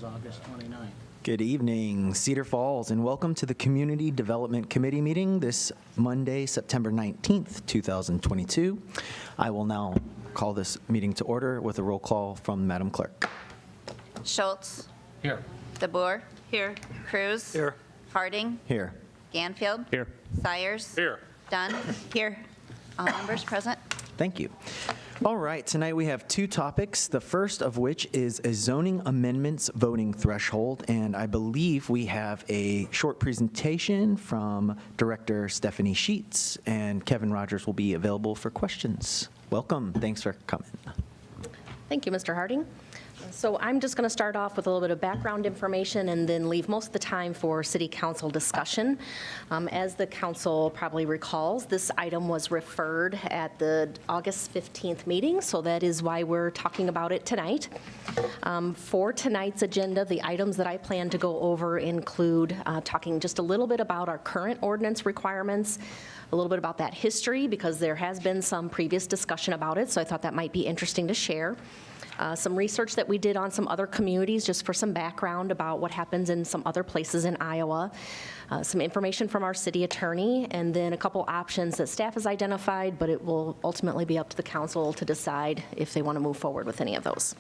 August 29th. Good evening, Cedar Falls, and welcome to the Community Development Committee meeting this Monday, September 19th, 2022. I will now call this meeting to order with a roll call from Madam Clerk. Schultz. Here. DeBoer. Here. Cruz. Here. Harding. Here. Ganfield. Here. Sires. Here. Dunn. Here. All members present. Thank you. All right, tonight we have two topics, the first of which is a zoning amendments voting threshold, and I believe we have a short presentation from Director Stephanie Sheets, and Kevin Rogers will be available for questions. Welcome. Thanks for coming. Thank you, Mr. Harding. So I'm just going to start off with a little bit of background information and then leave most of the time for City Council discussion. As the council probably recalls, this item was referred at the August 15th meeting, so that is why we're talking about it tonight. For tonight's agenda, the items that I plan to go over include talking just a little bit about our current ordinance requirements, a little bit about that history, because there has been some previous discussion about it, so I thought that might be interesting to share. Some research that we did on some other communities, just for some background about what happens in some other places in Iowa, some information from our city attorney, and then a couple options that staff has identified, but it will ultimately be up to the council to decide if they want to move forward with any of those.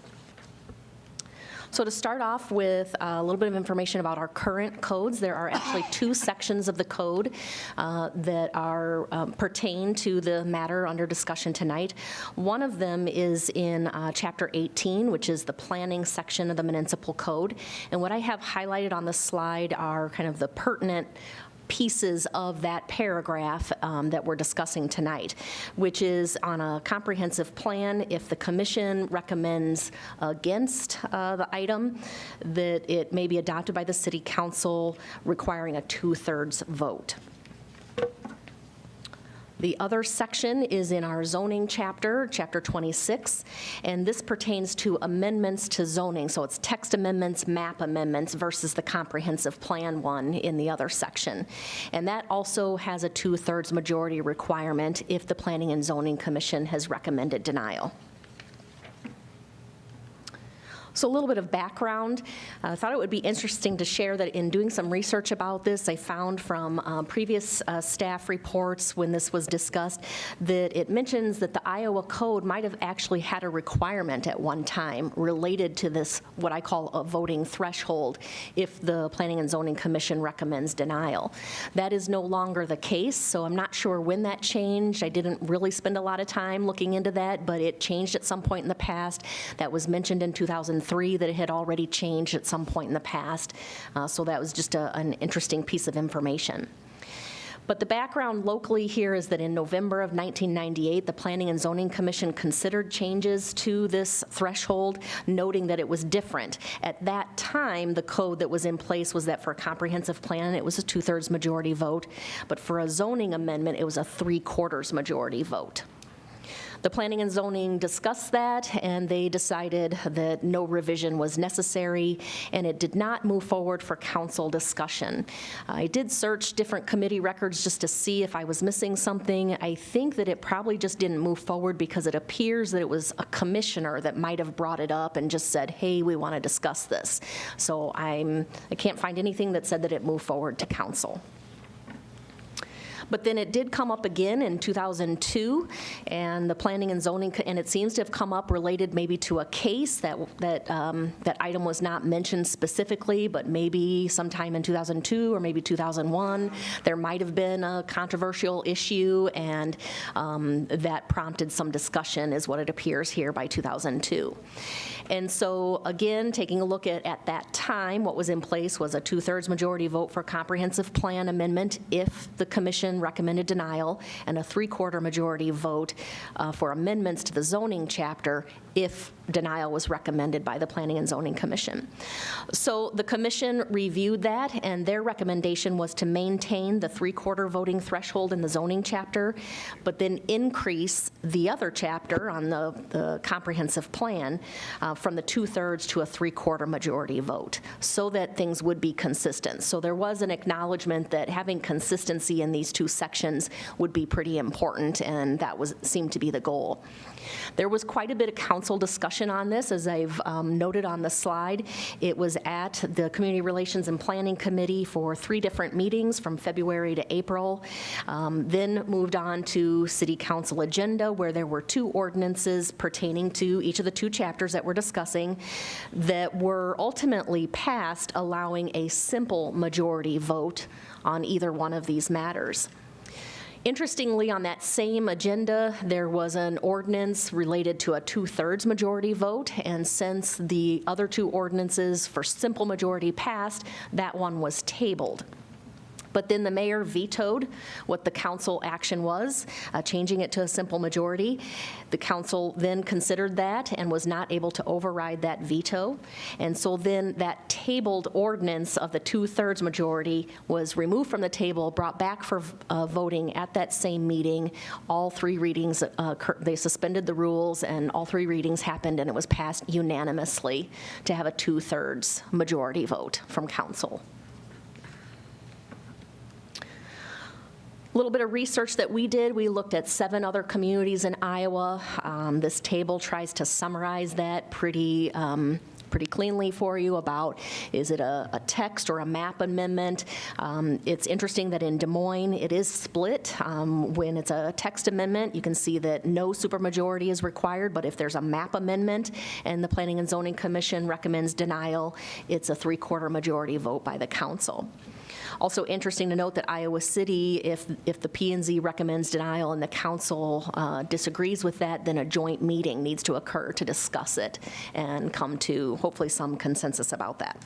So to start off with a little bit of information about our current codes, there are actually two sections of the code that are pertain to the matter under discussion tonight. One of them is in Chapter 18, which is the planning section of the municipal code. And what I have highlighted on the slide are kind of the pertinent pieces of that paragraph that we're discussing tonight, which is on a comprehensive plan, if the commission recommends against the item, that it may be adopted by the city council requiring a 2/3 vote. The other section is in our zoning chapter, Chapter 26, and this pertains to amendments to zoning. So it's text amendments, map amendments versus the comprehensive plan one in the other section. And that also has a 2/3 majority requirement if the Planning and Zoning Commission has recommended denial. So a little bit of background. I thought it would be interesting to share that in doing some research about this, I found from previous staff reports when this was discussed that it mentions that the Iowa Code might have actually had a requirement at one time related to this, what I call a voting threshold, if the Planning and Zoning Commission recommends denial. That is no longer the case, so I'm not sure when that changed. I didn't really spend a lot of time looking into that, but it changed at some point in the past. That was mentioned in 2003 that it had already changed at some point in the past. So that was just an interesting piece of information. But the background locally here is that in November of 1998, the Planning and Zoning Commission considered changes to this threshold, noting that it was different. At that time, the code that was in place was that for a comprehensive plan, it was a 2/3 majority vote, but for a zoning amendment, it was a 3/4 majority vote. The Planning and Zoning discussed that, and they decided that no revision was necessary, and it did not move forward for council discussion. I did search different committee records just to see if I was missing something. I think that it probably just didn't move forward because it appears that it was a commissioner that might have brought it up and just said, hey, we want to discuss this. So I can't find anything that said that it moved forward to council. But then it did come up again in 2002, and the Planning and Zoning, and it seems to have come up related maybe to a case that item was not mentioned specifically, but maybe sometime in 2002 or maybe 2001, there might have been a controversial issue, and that prompted some discussion, is what it appears here, by 2002. And so again, taking a look at that time, what was in place was a 2/3 majority vote for comprehensive plan amendment if the commission recommended denial, and a 3/4 majority vote for amendments to the zoning chapter if denial was recommended by the Planning and Zoning Commission. So the commission reviewed that, and their recommendation was to maintain the 3/4 voting threshold in the zoning chapter, but then increase the other chapter on the comprehensive plan from the 2/3 to a 3/4 majority vote, so that things would be consistent. So there was an acknowledgement that having consistency in these two sections would be pretty important, and that seemed to be the goal. There was quite a bit of council discussion on this, as I've noted on the slide. It was at the Community Relations and Planning Committee for 3 different meetings from February to April, then moved on to City Council agenda, where there were 2 ordinances pertaining to each of the 2 chapters that we're discussing that were ultimately passed, allowing a simple majority vote on either one of these matters. Interestingly, on that same agenda, there was an ordinance related to a 2/3 majority vote, and since the other 2 ordinances for simple majority passed, that one was tabled. But then the mayor vetoed what the council action was, changing it to a simple majority. The council then considered that and was not able to override that veto. And so then that tabled ordinance of the 2/3 majority was removed from the table, brought back for voting at that same meeting. All 3 readings, they suspended the rules, and all 3 readings happened, and it was passed unanimously to have a 2/3 majority vote from council. A little bit of research that we did, we looked at 7 other communities in Iowa. This table tries to summarize that pretty cleanly for you about, is it a text or a map amendment? It's interesting that in Des Moines, it is split. When it's a text amendment, you can see that no supermajority is required, but if there's a map amendment and the Planning and Zoning Commission recommends denial, it's a 3/4 majority vote by the council. Also interesting to note that Iowa City, if the P&Z recommends denial and the council disagrees with that, then a joint meeting needs to occur to discuss it and come to hopefully some consensus about that.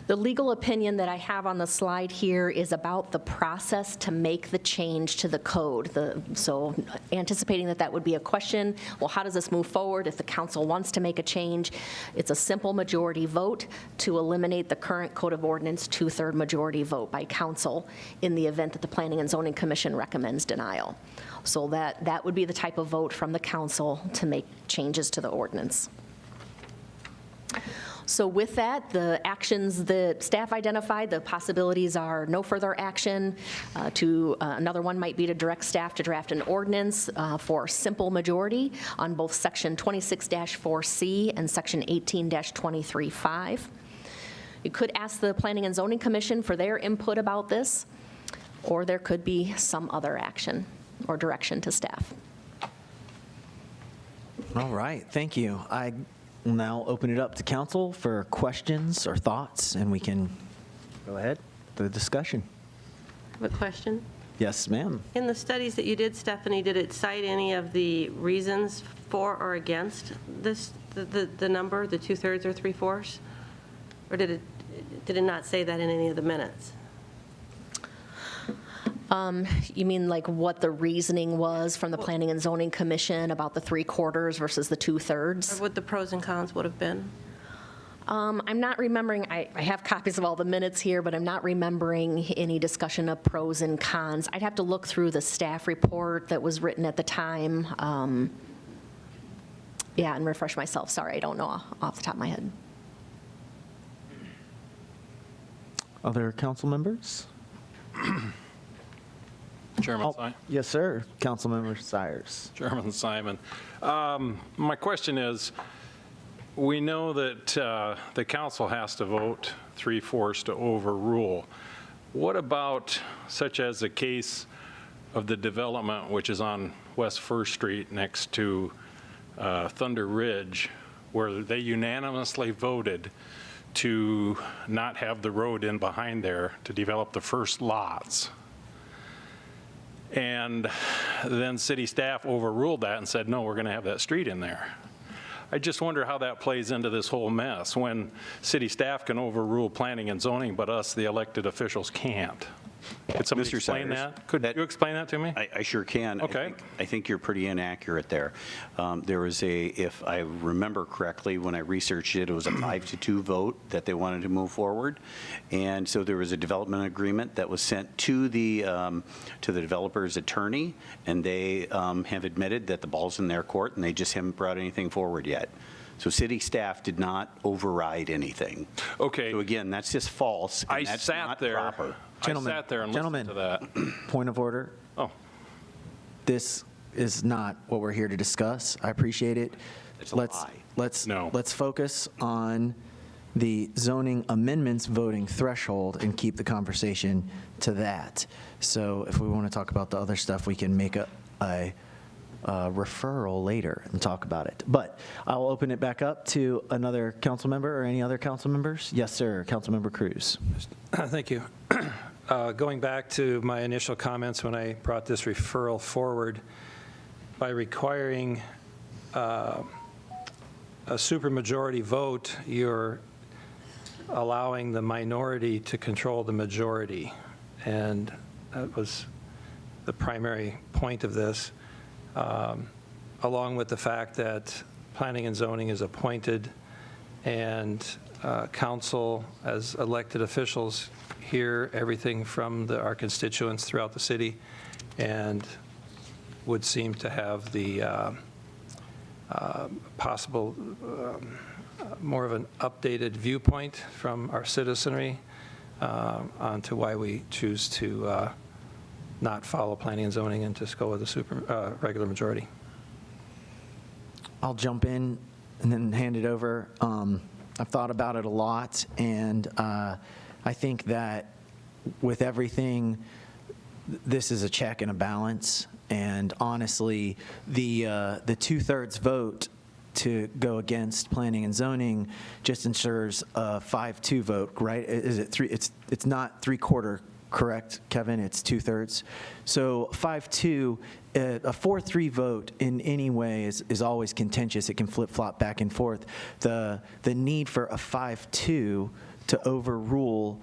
The legal opinion that I have on the slide here is about the process to make the change to the code. So anticipating that would be a question, well, how does this move forward if the council wants to make a change? It's a simple majority vote to eliminate the current code of ordinance 2/3 majority vote by council in the event that the Planning and Zoning Commission recommends denial. So that would be the type of vote from the council to make changes to the ordinance. So with that, the actions that staff identified, the possibilities are no further action. Another one might be to direct staff to draft an ordinance for simple majority on both Section 26-4C and Section 18-23.5. You could ask the Planning and Zoning Commission for their input about this, or there could be some other action or direction to staff. All right, thank you. I will now open it up to council for questions or thoughts, and we can go ahead with the discussion. I have a question. Yes, ma'am. In the studies that you did, Stephanie, did it cite any of the reasons for or against this, the number, the 2/3 or 3/4? Or did it not say that in any of the minutes? You mean like what the reasoning was from the Planning and Zoning Commission about the 3/4 versus the 2/3? Or what the pros and cons would have been? I'm not remembering, I have copies of all the minutes here, but I'm not remembering any discussion of pros and cons. I'd have to look through the staff report that was written at the time. And refresh myself. Sorry, I don't know off the top of my head. Other council members? Chairman Simon. Yes, sir. Councilmember Sires. Chairman Simon. My question is, we know that the council has to vote 3/4 to overrule. What about such as the case of the development which is on West First Street next to Thunder Ridge, where they unanimously voted to not have the road in behind there to develop the first lots? And then city staff overruled that and said, no, we're going to have that street in there. I just wonder how that plays into this whole mess when city staff can overrule planning and zoning, but us, the elected officials, can't. Could somebody Mr. explain Sires, that? Could you explain that to me? I sure can. Okay. I think you're pretty inaccurate there. There was if I remember correctly, when I researched it, it was a 5-2 vote that they wanted to move forward. And so there was a development agreement that was sent to the developer's attorney, and they have admitted that the ball's in their court, and they just haven't brought anything forward yet. So city staff did not override anything. Okay. So again, that's just false, and I that's sat not there. proper. Gentlemen, I sat there and listened to that. Point of order. Oh, This is not what we're here to discuss. I appreciate it. It's a lie. Let's focus on the zoning amendments voting threshold and keep the conversation to that. So if we want to talk about the other stuff, we can make a referral later and talk about it. But I'll open it back up to another council member or any other council members. Yes, sir. Councilmember Cruz. Thank you. Going back to my initial comments when I brought this referral forward, by requiring a supermajority vote, you're allowing the minority to control the majority. And that was the primary point of this, along with the fact that planning and zoning is appointed, and council, as elected officials, hear everything from our constituents throughout the city, and would seem to have the possible more of an updated viewpoint from our citizenry onto why we choose to not follow planning and zoning and just go with a regular majority. I'll jump in and then hand it over. I've thought about it a lot, and I think that with everything, this is a check and a balance. And honestly, the 2/3 vote to go against planning and zoning just ensures a 5-2 vote, right? Is it three? It's not 3/4, correct, Kevin? It's 2/3. So 5-2, a 4-3 vote in any way is always contentious. It can flip-flop back and forth. The need for a 5-2 to overrule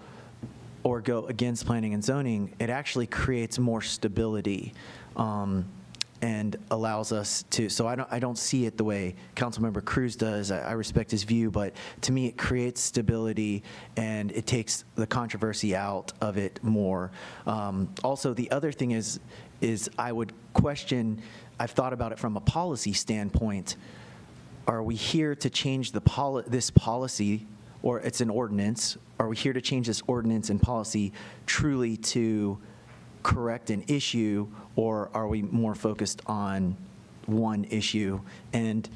or go against planning and zoning, it actually creates more stability. And allows us to, so I don't see it the way Councilmember Cruz does. I respect his view, but to me it creates stability and it takes the controversy out of it more. Also, the other thing is I would question, I've thought about it from a policy standpoint. Are we here to change this policy, or it's an ordinance? Are we here to change this ordinance and policy truly to correct an issue, or are we more focused on one issue? And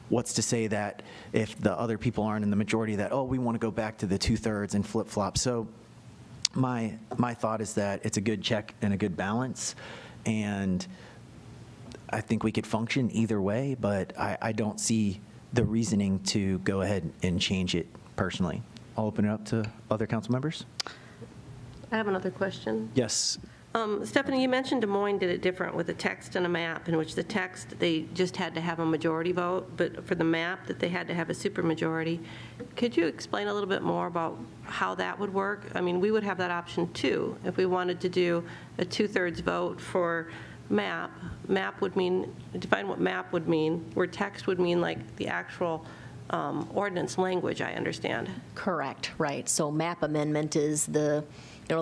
what's to say that if the other people aren't in the majority, that, oh, we want to go back to the 2/3 and flip-flop. So my thought is that it's a good check and a good balance, and I think we could function either way, but I don't see the reasoning to go ahead and change it personally. I'll open it up to other council members. I have another question. Yes. Stephanie, you mentioned Des Moines did it different with a text and a map, in which the text, they just had to have a majority vote, but for the map, that they had to have a supermajority. Could you explain a little bit more about how that would work? I mean, we would have that option too. If we wanted to do a 2/3 vote for map would mean, define what map would mean, where text would mean like the actual ordinance language, I understand. Correct, right. So map amendment is the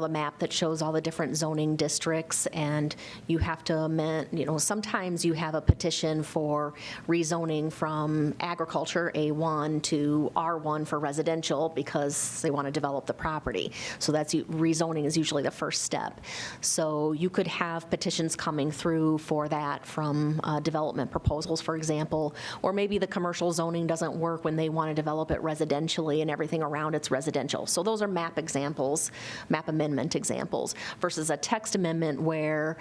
map that shows all the different zoning districts, and you have to amend, sometimes you have a petition for rezoning from agriculture A1 to R1 for residential because they want to develop the property. So that's rezoning is usually the first step. So you could have petitions coming through for that from development proposals, for example, or maybe the commercial zoning doesn't work when they want to develop it residentially and everything around it's residential. So those are map examples, map amendment examples, versus a text amendment where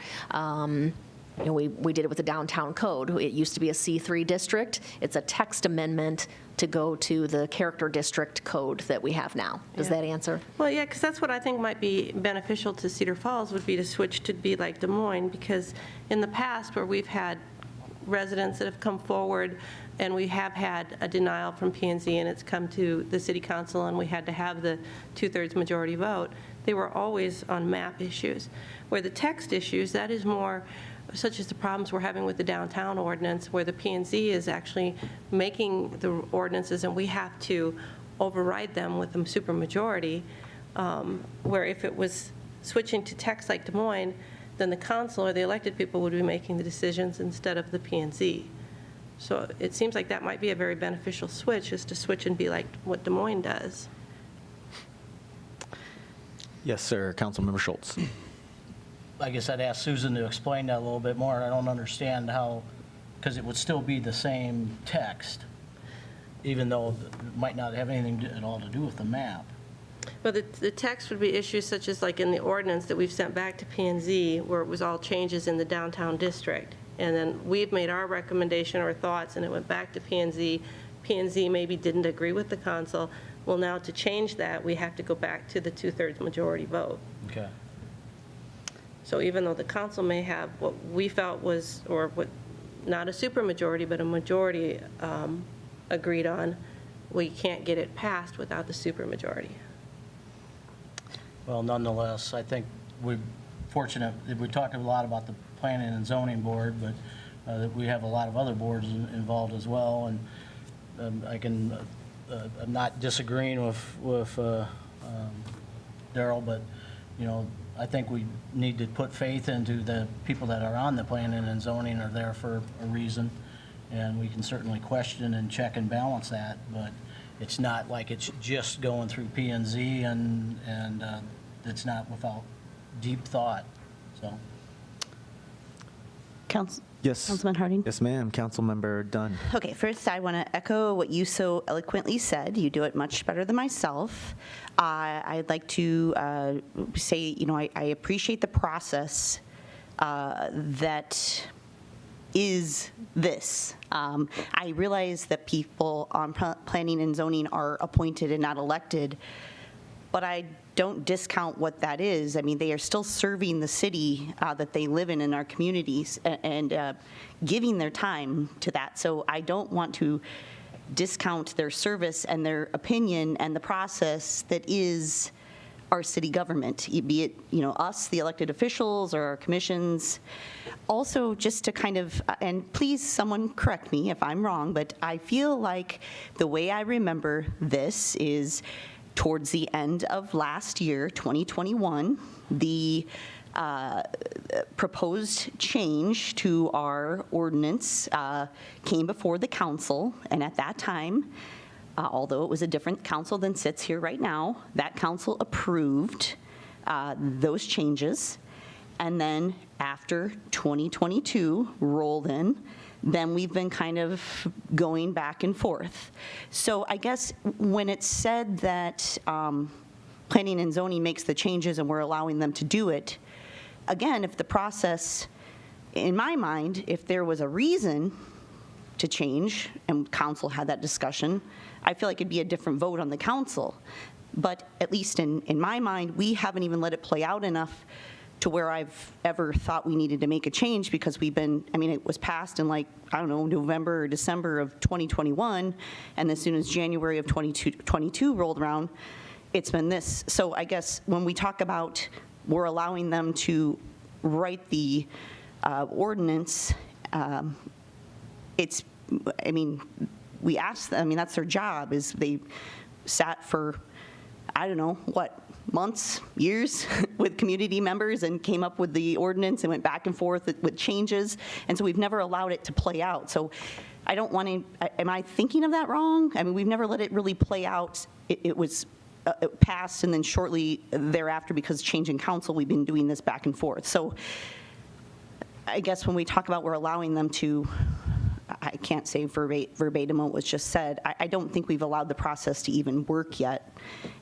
we did it with the downtown code. It used to be a C3 district. It's a text amendment to go to the character district code that we have now. Does that answer? Well, yeah, because that's what I think might be beneficial to Cedar Falls, would be to switch to be like Des Moines, because in the past where we've had residents that have come forward and we have had a denial from P&Z and it's come to the city council and we had to have the 2/3 majority vote, they were always on map issues. Where the text issues, that is more such as the problems we're having with the downtown ordinance, where the P&Z is actually making the ordinances and we have to override them with a supermajority, where if it was switching to text like Des Moines, then the council or the elected people would be making the decisions instead of the P&Z. So it seems like that might be a very beneficial switch, is to switch and be like what Des Moines does. Yes, sir. Councilmember Schultz. I guess I'd ask Susan to explain that a little bit more. I don't understand how, because it would still be the same text, even though it might not have anything at all to do with the map. But the text would be issues such as like in the ordinance that we've sent back to P&Z, where it was all changes in the downtown district. And then we've made our recommendation or thoughts, and it went back to P&Z. P&Z maybe didn't agree with the council. Well, now to change that, we have to go back to the 2/3 majority vote. Okay. So even though the council may have what we felt was, or what, not a supermajority, but a majority agreed on, we can't get it passed without the supermajority. Well, nonetheless, I think we're fortunate, we talked a lot about the planning and zoning board, but that we have a lot of other boards involved as well, and I'm not disagreeing with Darrell, but, I think we need to put faith into the people that are on the planning and zoning are there for a reason, and we can certainly question and check and balance that, but it's not like it's just going through P and Z, and it's not without deep thought, so. Yes. Councilman Harding? Yes, ma'am. Councilmember Dunn. Okay, first I want to echo what you so eloquently said. You do it much better than myself. I'd like to say, I appreciate the process that is this. I realize that people on planning and zoning are appointed and not elected, but I don't discount what that is. I mean, they are still serving the city that they live in our communities, and giving their time to that. So I don't want to discount their service and their opinion and the process that is our city government, be it, us, the elected officials, or our commissions. Also, just to kind of, and please someone correct me if I'm wrong, but I feel like the way I remember this is towards the end of last year, 2021, the proposed change to our ordinance came before the council, and at that time, although it was a different council than sits here right now, that council approved those changes. And then after 2022 rolled in, then we've been kind of going back and forth. So I guess when it's said that planning and zoning makes the changes and we're allowing them to do it, again, if the process, in my mind, if there was a reason to change and council had that discussion, I feel like it'd be a different vote on the council. But at least in my mind, we haven't even let it play out enough to where I've ever thought we needed to make a change, because it was passed in November or December of 2021, and as soon as January of 2022 rolled around, it's been this. So I guess when we talk about we're allowing them to write the ordinance, we asked them, that's their job, is they sat for, months, years with community members and came up with the ordinance and went back and forth with changes. And so we've never allowed it to play out. So I don't want to, am I thinking of that wrong? We've never let it really play out. It was passed, and then shortly thereafter, because changing council, we've been doing this back and forth. So I guess when we talk about we're allowing them to, I can't say verbatim what was just said. I don't think we've allowed the process to even work yet.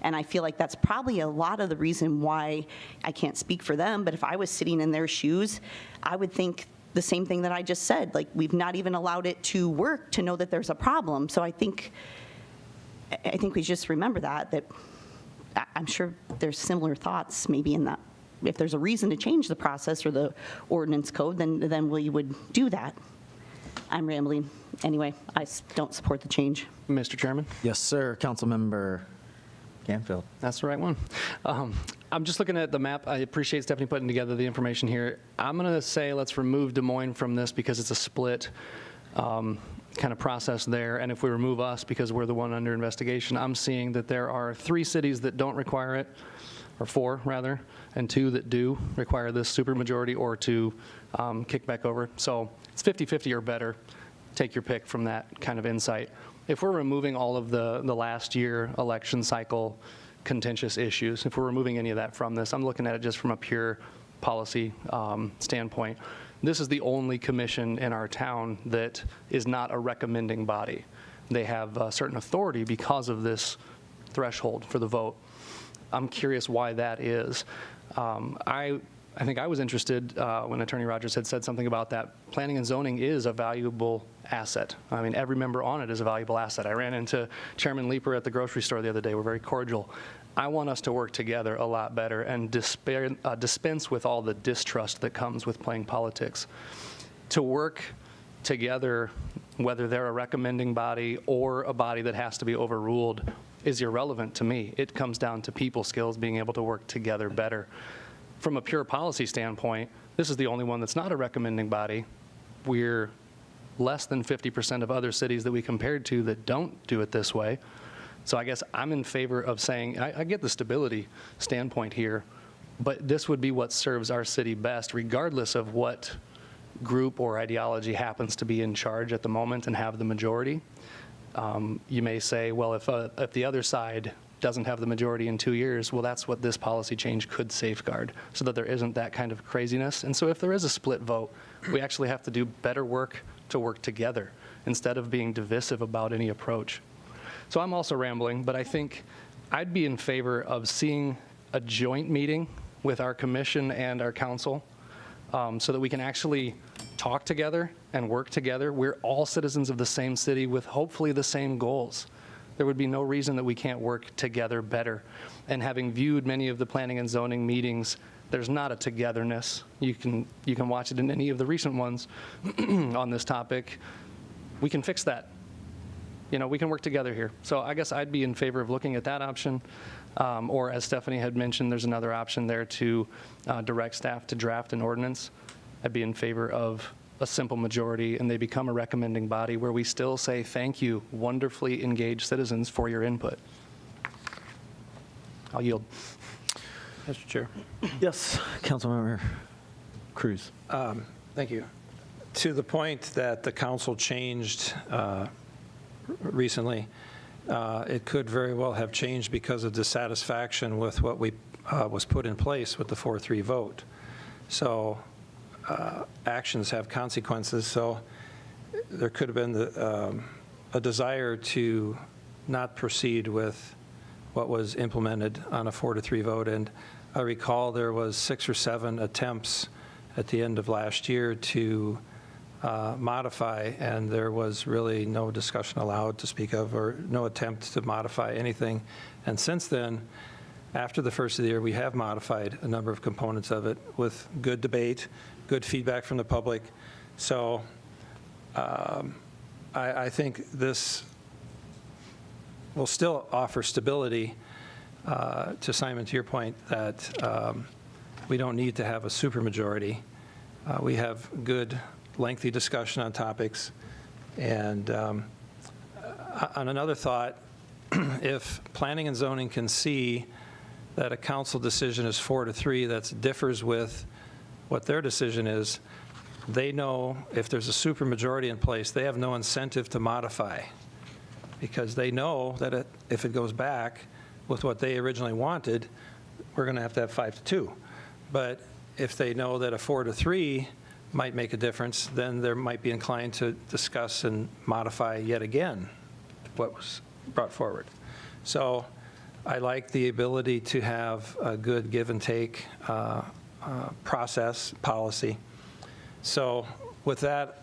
And I feel like that's probably a lot of the reason why, I can't speak for them, but if I was sitting in their shoes, I would think the same thing that I just said. Like, we've not even allowed it to work to know that there's a problem. So I think we just remember that I'm sure there's similar thoughts maybe in that. If there's a reason to change the process or the ordinance code, then we would do that. I'm rambling. Anyway, I don't support the change. Mr. Chairman? Yes, sir. Councilmember Canfield. That's the right one. I'm just looking at the map. I appreciate Stephanie putting together the information here. I'm going to say let's remove Des Moines from this because it's a split kind of process there. And if we remove us because we're the one under investigation, I'm seeing that there are 3 cities that don't require it, or 4 rather, and 2 that do require this supermajority or to kick back over. So it's 50-50 or better. Take your pick from that kind of insight. If we're removing all of the last year election cycle contentious issues, if we're removing any of that from this, I'm looking at it just from a pure policy standpoint. This is the only commission in our town that is not a recommending body. They have certain authority because of this threshold for the vote. I'm curious why that is. I think I was interested when Attorney Rogers had said something about that. Planning and zoning is a valuable asset. Every member on it is a valuable asset. I ran into Chairman Leeper at the grocery store the other day. We're very cordial. I want us to work together a lot better and dispense with all the distrust that comes with playing politics. To work together Whether they're a recommending body or a body that has to be overruled is irrelevant to me. It comes down to people skills, being able to work together better. From a pure policy standpoint, this is the only one that's not a recommending body. We're less than 50% of other cities that we compared to that don't do it this way. So I guess I'm in favor of saying, I get the stability standpoint here, but this would be what serves our city best, regardless of what group or ideology happens to be in charge at the moment and have the majority. You may say, well, if the other side doesn't have the majority in 2 years, well, that's what this policy change could safeguard, so that there isn't that kind of craziness. And so if there is a split vote, we actually have to do better work to work together instead of being divisive about any approach. So I'm also rambling, but I think I'd be in favor of seeing a joint meeting with our commission and our council so that we can actually talk together and work together. We're all citizens of the same city with hopefully the same goals. There would be no reason that we can't work together better. And having viewed many of the planning and zoning meetings, there's not a togetherness. You can watch it in any of the recent ones on this topic. We can fix that. You know, we can work together here. So I guess I'd be in favor of looking at that option. Or as Stephanie had mentioned, there's another option there to direct staff to draft an ordinance. I'd be in favor of a simple majority and they become a recommending body where we still say thank you, wonderfully engaged citizens, for your input. I'll yield. Mr. Chair. Yes, Councilmember Cruz. Thank you. To the point that the council changed recently, it could very well have changed because of dissatisfaction with what was put in place with the 4-3 vote. So actions have consequences. So there could have been a desire to not proceed with what was implemented on a 4-3 vote. And I recall there was 6 or 7 attempts at the end of last year to modify, and there was really no discussion allowed to speak of, or no attempt to modify anything. And since then, after the first of the year, we have modified a number of components of it with good debate, good feedback from the public. So I think this will still offer stability. To Simon, to your point, that we don't need to have a supermajority. We have good, lengthy discussion on topics. And on another thought, if planning and zoning can see that a council decision is 4-3 that differs with what their decision is, they know if there's a supermajority in place, they have no incentive to modify, because they know that if it goes back with what they originally wanted, we're going to have 5-2. But if they know that a 4-3 might make a difference, then they might be inclined to discuss and modify yet again what was brought forward. So I like the ability to have a good give and take process, policy. So with that,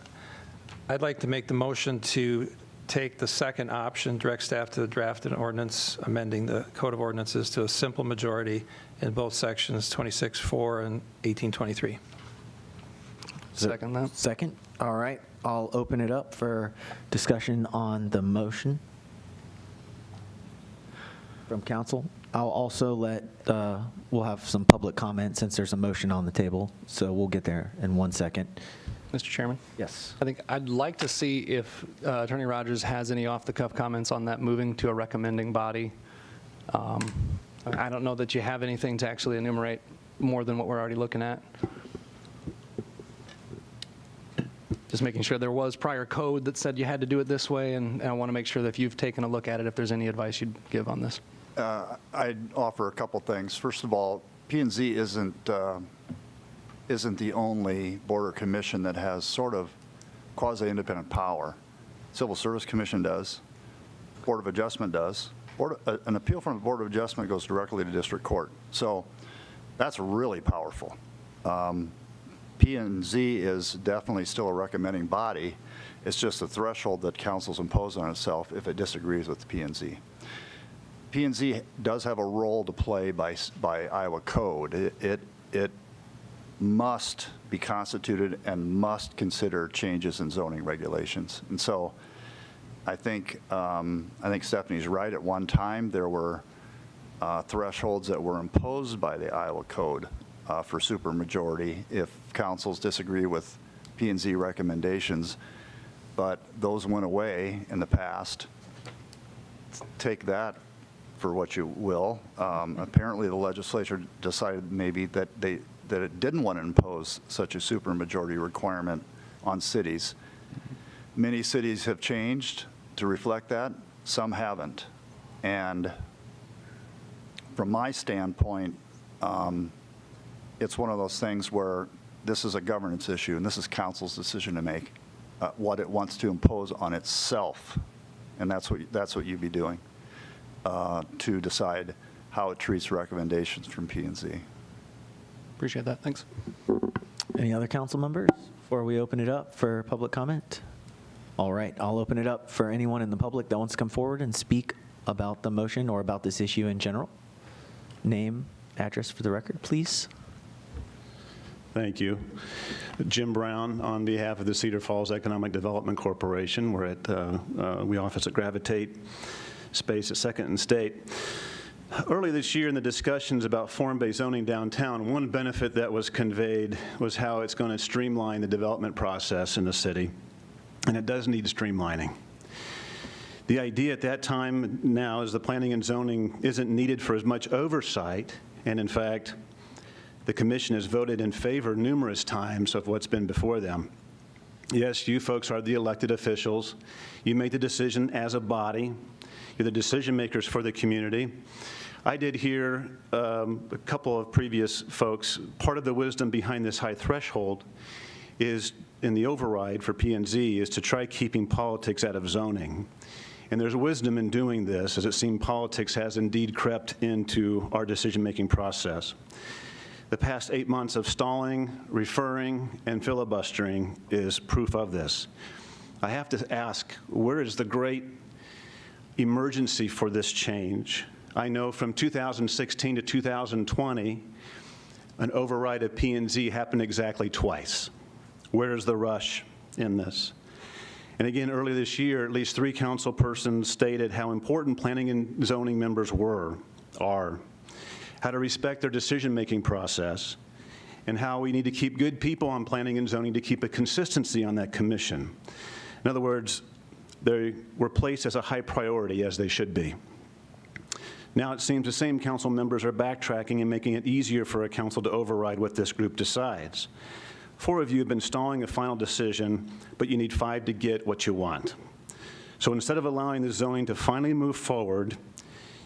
I'd like to make the motion to take the second option, direct staff to draft an ordinance amending the Code of Ordinances to a simple majority in both sections 26-4 and 1823. Second that. Second? All right. I'll open it up for discussion on the motion from council. I'll also we'll have some public comment since there's a motion on the table, so we'll get there in 1 second. Mr. Chairman? Yes. I think I'd like to see if Attorney Rogers has any off-the-cuff comments on that moving to a recommending body. I don't know that you have anything to actually enumerate more than what we're already looking at. Just making sure there was prior code that said you had to do it this way, and I want to make sure that if you've taken a look at it, if there's any advice you'd give on this. I'd offer a couple things. First of all, P&Z isn't the only board or commission that has sort of quasi-independent power. Civil Service Commission does. Board of Adjustment does. An appeal from the Board of Adjustment goes directly to district court. So that's really powerful. P&Z is definitely still a recommending body. It's just a threshold that council's imposed on itself if it disagrees with the P&Z. P&Z does have a role to play by Iowa code. It must be constituted and must consider changes in zoning regulations. And so I think Stephanie's right. At one time, there were thresholds that were imposed by the Iowa Code for supermajority if councils disagree with P&Z recommendations, but those went away in the past. Take that for what you will. Apparently, the legislature decided maybe that it didn't want to impose such a supermajority requirement on cities. Many cities have changed to reflect that. Some haven't. And from my standpoint, it's one of those things where this is a governance issue, and this is council's decision to make what it wants to impose on itself, and that's what you'd be doing to decide how it treats recommendations from P&Z. Appreciate that. Thanks. Any other council members before we open it up for public comment? All right, I'll open it up for anyone in the public that wants to come forward and speak about the motion or about this issue in general. Name, address for the record, please. Thank you. Jim Brown on behalf of the Cedar Falls Economic Development Corporation. We're at, we office at Gravitate Space at 2nd and State. Early this year in the discussions about form-based zoning downtown, one benefit that was conveyed was how it's going to streamline the development process in the city, and it does need streamlining. The idea at that time now is the planning and zoning isn't needed for as much oversight, and in fact, the commission has voted in favor numerous times of what's been before them. Yes, you folks are the elected officials. You make the decision as a body. You're the decision makers for the community. I did hear a couple of previous folks, part of the wisdom behind this high threshold is, in the override for P&Z, is to try keeping politics out of zoning. And there's wisdom in doing this, as it seems politics has indeed crept into our decision-making process. The past 8 months of stalling, referring, and filibustering is proof of this. I have to ask, where is the great emergency for this change? I know from 2016 to 2020, an override of P&Z happened exactly twice. Where is the rush in this? And again, earlier this year, at least 3 council persons stated how important planning and zoning members are, how to respect their decision-making process, and how we need to keep good people on planning and zoning to keep a consistency on that commission. In other words, they were placed as a high priority, as they should be. Now it seems the same council members are backtracking and making it easier for a council to override what this group decides. 4 of you have been stalling a final decision, but you need 5 to get what you want. So instead of allowing the zoning to finally move forward,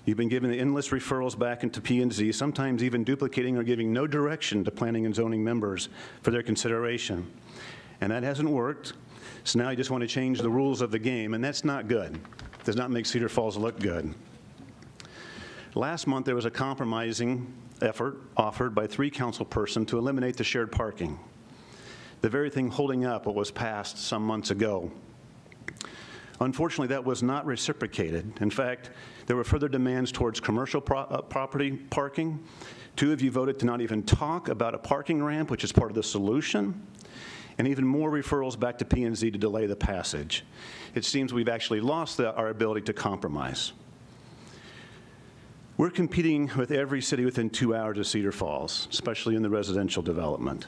you've been giving the endless referrals back into P&Z, sometimes even duplicating or giving no direction to planning and zoning members for their consideration. And that hasn't worked, so now you just want to change the rules of the game, and that's not good. It does not make Cedar Falls look good. Last month, there was a compromising effort offered by 3 council persons to eliminate the shared parking, the very thing holding up what was passed some months ago. Unfortunately, that was not reciprocated. In fact, there were further demands towards commercial property parking. 2 of you voted to not even talk about a parking ramp, which is part of the solution, and even more referrals back to P&Z to delay the passage. It seems we've actually lost our ability to compromise. We're competing with every city within 2 hours of Cedar Falls, especially in the residential development.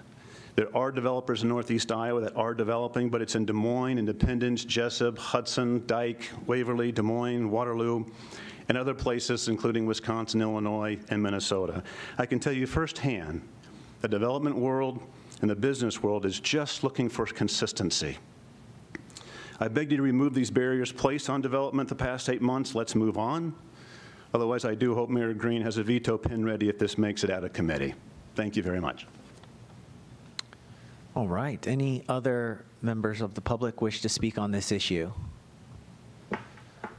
There are developers in Northeast Iowa that are developing, but it's in Des Moines, Independence, Jessup, Hudson, Dike, Waverly, Des Moines, Waterloo, and other places, including Wisconsin, Illinois, and Minnesota. I can tell you firsthand, the development world and the business world is just looking for consistency. I beg you to remove these barriers placed on development the past 8 months. Let's move on. Otherwise, I do hope Mayor Green has a veto pen ready if this makes it out of committee. Thank you very much. All right. Any other members of the public wish to speak on this issue?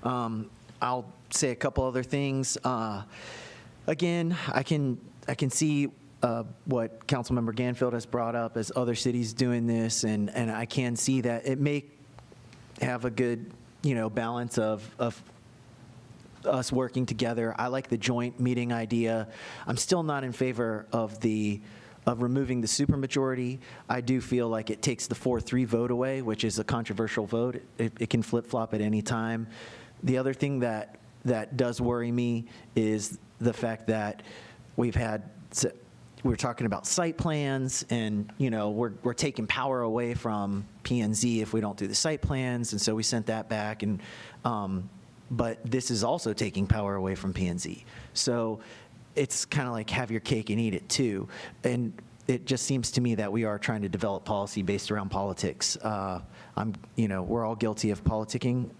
I'll say a couple other things. Again, I can see what Councilmember Ganfield has brought up as other cities doing this, and I can see that it may have a good, balance of us working together. I like the joint meeting idea. I'm still not in favor of the of removing the supermajority. I do feel like it takes the 4-3 vote away, which is a controversial vote. It can flip-flop at any time. The other thing that does worry me is the fact that we're talking about site plans, and we're taking power away from P&Z if we don't do the site plans, and so we sent that back. And but this is also taking power away from P&Z, so it's kind of like have your cake and eat it too. And it just seems to me that we are trying to develop policy based around politics. We're all guilty of politicking,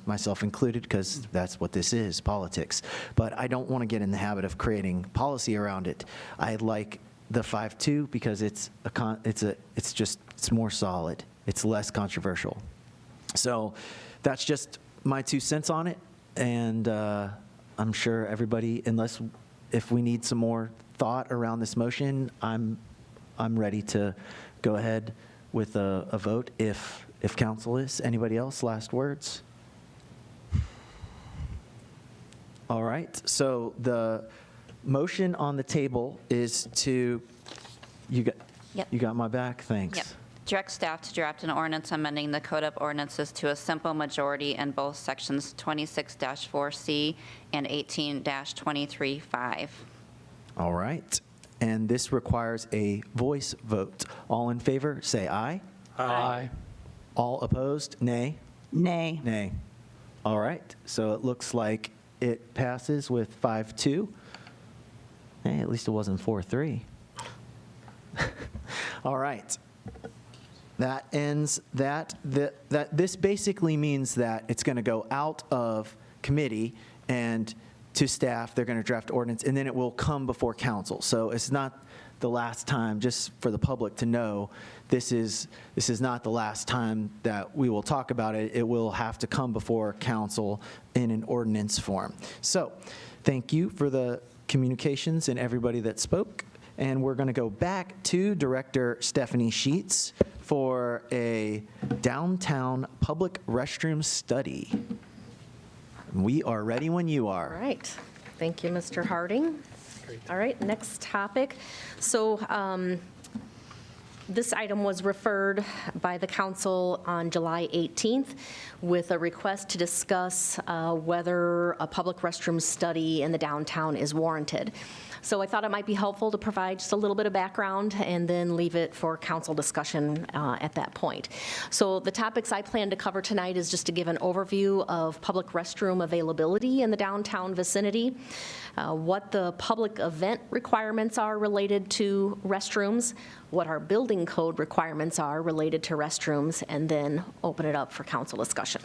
myself included, because that's what this is, politics. But I don't want to get in the habit of creating policy around it. I like the 5-2 because it's more solid. It's less controversial. So that's just my 2 cents on it, and I'm sure everybody, if we need some more thought around this motion, I'm ready to go ahead with a vote if council is. Anybody else? Last words? All right. So the motion on the table is to, you got my back? Thanks. Yep. Direct staff to draft an ordinance amending the Code of Ordinances to a simple majority in both sections 26-4C and 18-23-5. All right. And this requires a voice vote. All in favor, say aye. Aye. All opposed, nay? Nay. Nay. All right. So it looks like it passes with 5-2. Hey, at least it wasn't 4-3. All right. That ends that. This basically means that it's going to go out of committee and to staff. They're going to draft ordinance, and then it will come before council. So it's not the last time, just for the public to know, this is not the last time that we will talk about it. It will have to come before council in an ordinance form. So thank you for the communications and everybody that spoke. And we're going to go back to Director Stephanie Sheets for a downtown public restroom study. We are ready when you are. All right. Thank you, Mr. Harding. All right, next topic. So this item was referred by the council on July 18th with a request to discuss whether a public restroom study in the downtown is warranted. So I thought it might be helpful to provide just a little bit of background and then leave it for council discussion at that point. So the topics I plan to cover tonight is just to give an overview of public restroom availability in the downtown vicinity, what the public event requirements are related to restrooms, what our building code requirements are related to restrooms, and then open it up for council discussion.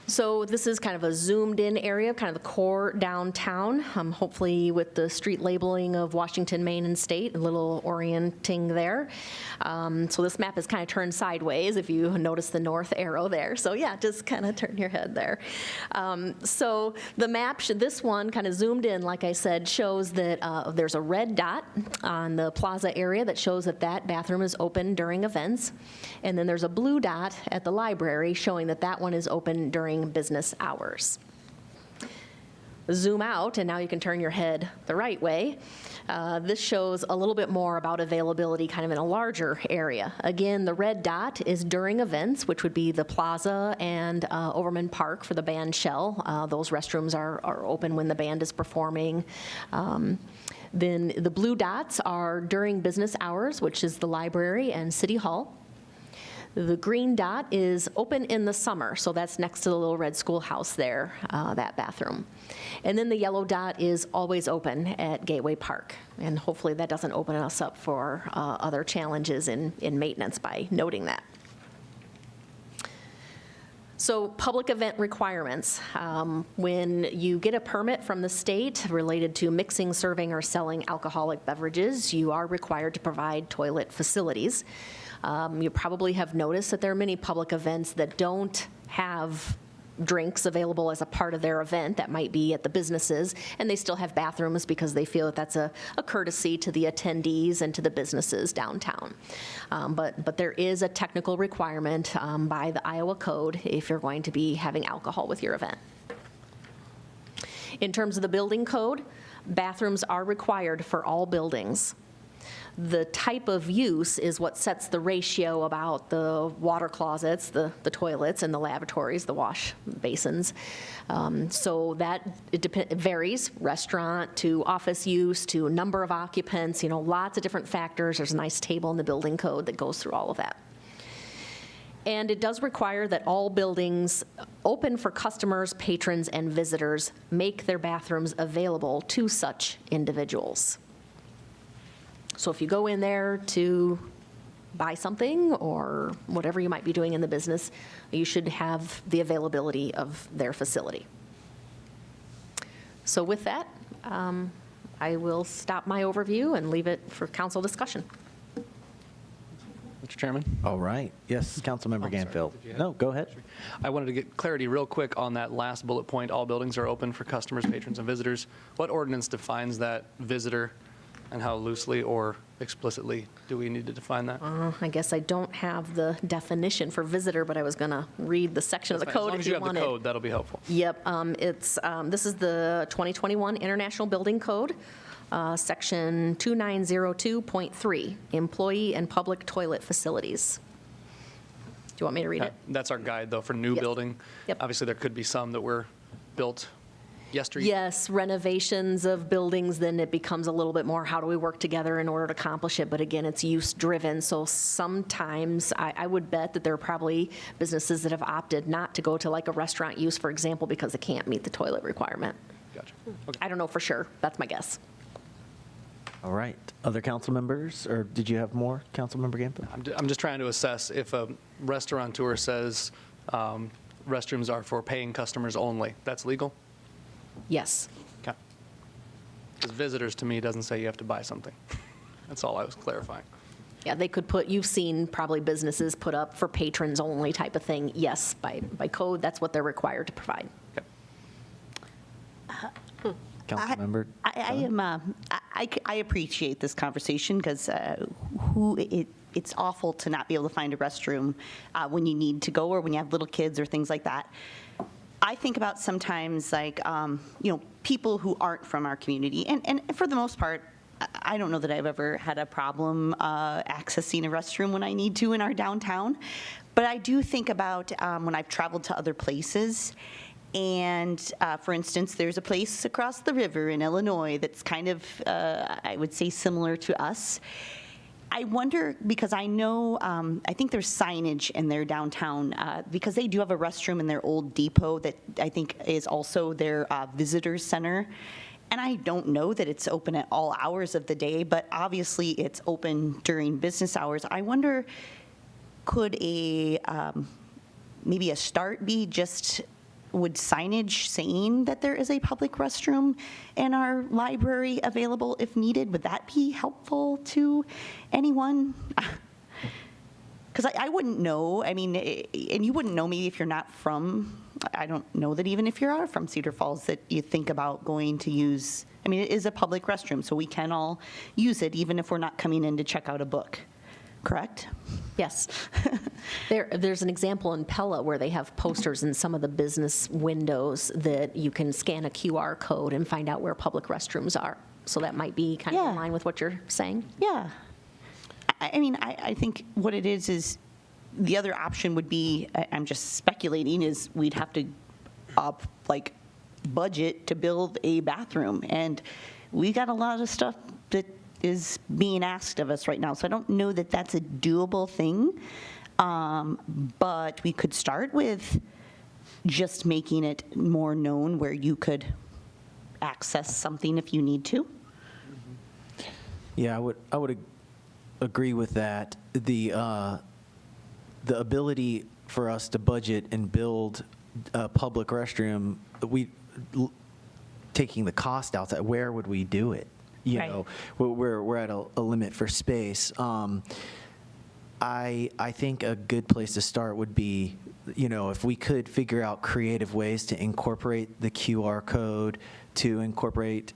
So this is kind of a zoomed-in area, kind of the core downtown, hopefully with the street labeling of Washington, Main, and State, a little orienting there. So this map is kind of turned sideways, if you notice the north arrow there. So yeah, just kind of turn your head there. So the map, this one kind of zoomed in, like I said, shows that there's a red dot on the plaza area that shows that that bathroom is open during events. And then there's a blue dot at the library showing that that one is open during business hours. Zoom out, and now you can turn your head the right way. This shows a little bit more about availability kind of in a larger area. Again, the red dot is during events, which would be the plaza and Overman Park for the band shell. Those restrooms are open when the band is performing. Then the blue dots are during business hours, which is the library and City Hall. The green dot is open in the summer, so that's next to the little red schoolhouse there, that bathroom. And then the yellow dot is always open at Gateway Park, and hopefully that doesn't open us up for other challenges in maintenance by noting that. So public event requirements. When you get a permit from the state related to mixing, serving, or selling alcoholic beverages, you are required to provide toilet facilities. You probably have noticed that there are many public events that don't have drinks available as a part of their event. That might be at the businesses, and they still have bathrooms because they feel that that's a courtesy to the attendees and to the businesses downtown. But there is a technical requirement by the Iowa Code if you're going to be having alcohol with your event. In terms of the building code, bathrooms are required for all buildings. The type of use is what sets the ratio about the water closets, the toilets, and the lavatories, the wash basins. So that, it varies, restaurant to office use to number of occupants, lots of different factors. There's a nice table in the building code that goes through all of that. And it does require that all buildings open for customers, patrons, and visitors make their bathrooms available to such individuals. So if you go in there to buy something or whatever you might be doing in the business, you should have the availability of their facility. So with that, I will stop my overview and leave it for council discussion. Mr. Chairman? All right. Yes, Councilmember Ganfield. No, go ahead. I wanted to get clarity real quick on that last bullet point, all buildings are open for customers, patrons, and visitors. What ordinance defines that visitor, and how loosely or explicitly do we need to define that? I guess I don't have the definition for visitor, but I was going to read the section of the code if you wanted. As long as you have the code, that'll be helpful. Yep, this is the 2021 International Building Code, section 2902.3, employee and public toilet facilities. Do you want me to read it? That's our guide, though, for new Yep. building. Yep. Obviously, there could be some that were built yesterday. Yes, renovations of buildings, then it becomes a little bit more, how do we work together in order to accomplish it? But again, it's use-driven, so sometimes I would bet that there are probably businesses that have opted not to go to like a restaurant use, for example, because they can't meet the toilet requirement. Gotcha. Okay. I don't know for sure. That's my guess. All right. Other council members, or did you have more, Councilmember Ganfield? I'm just trying to assess if a restaurateur says restrooms are for paying customers only, that's legal? Yes. Okay. Because visitors, to me, doesn't say you have to buy something. That's all I was clarifying. Yeah, they could put, you've seen probably businesses put up for patrons only type of thing. Yes, by code, that's what they're required to provide. Okay. Councilmember? I appreciate this conversation because it's awful to not be able to find a restroom when you need to go or when you have little kids or things like that. I think about sometimes like, people who aren't from our community, and for the most part, I don't know that I've ever had a problem accessing a restroom when I need to in our downtown, but I do think about when I've traveled to other places. And for instance, there's a place across the river in Illinois that's kind of, I would say, similar to us. I wonder, because I know, I think there's signage in their downtown, because they do have a restroom in their old depot that I think is also their visitors center. And I don't know that it's open at all hours of the day, but obviously it's open during business hours. I wonder, could maybe a start be just, would signage saying that there is a public restroom in our library available if needed? Would that be helpful to anyone? Because I wouldn't know. I mean, and you wouldn't know maybe if you're not from, I don't know that even if you are from Cedar Falls that you think about going to use, I mean, it is a public restroom, so we can all use it even if we're not coming in to check out a book, correct? Yes. There's an example in Pella where they have posters in some of the business windows that you can scan a QR code and find out where public restrooms are. So that might be kind of in line with what you're saying. Yeah. I mean, I think what it is the other option would be, I'm just speculating, is we'd have to budget to build a bathroom. And we got a lot of stuff that is being asked of us right now. So I don't know that that's a doable thing, but we could start with just making it more known where you could access something if you need to. Yeah, I would agree with that. The ability for us to budget and build a public restroom, taking the cost out, where would we do it? You know, we're at a limit for space. I think a good place to start would be, if we could figure out creative ways to incorporate the QR code, to incorporate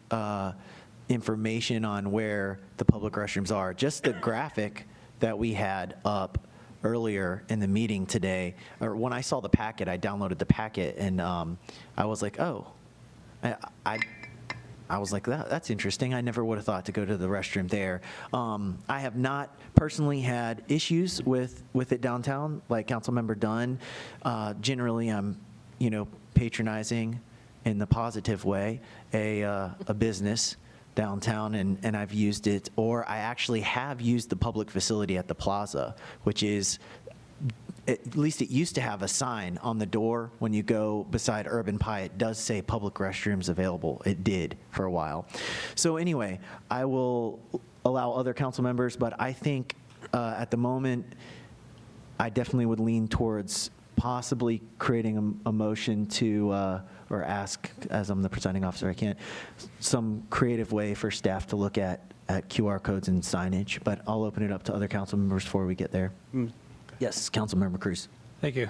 information on where the public restrooms are. Just the graphic that we had up earlier in the meeting today, or when I saw the packet, I downloaded the packet, and I was like, oh, I was like, that's interesting. I never would have thought to go to the restroom there. I have not personally had issues with it downtown, like Councilmember Dunn. Generally, I'm, patronizing in the positive way a business downtown, and I've used it, or I actually have used the public facility at the plaza, which is, at least it used to have a sign on the door when you go beside Urban Pie. It does say public restrooms available. It did for a while. So anyway, I will allow other council members, but I think at the moment, I definitely would lean towards possibly creating a motion to, or ask, as I'm the presiding officer, I can't, some creative way for staff to look at QR codes and signage, but I'll open it up to other council members before we get there. Yes, Councilmember Cruz. Thank you.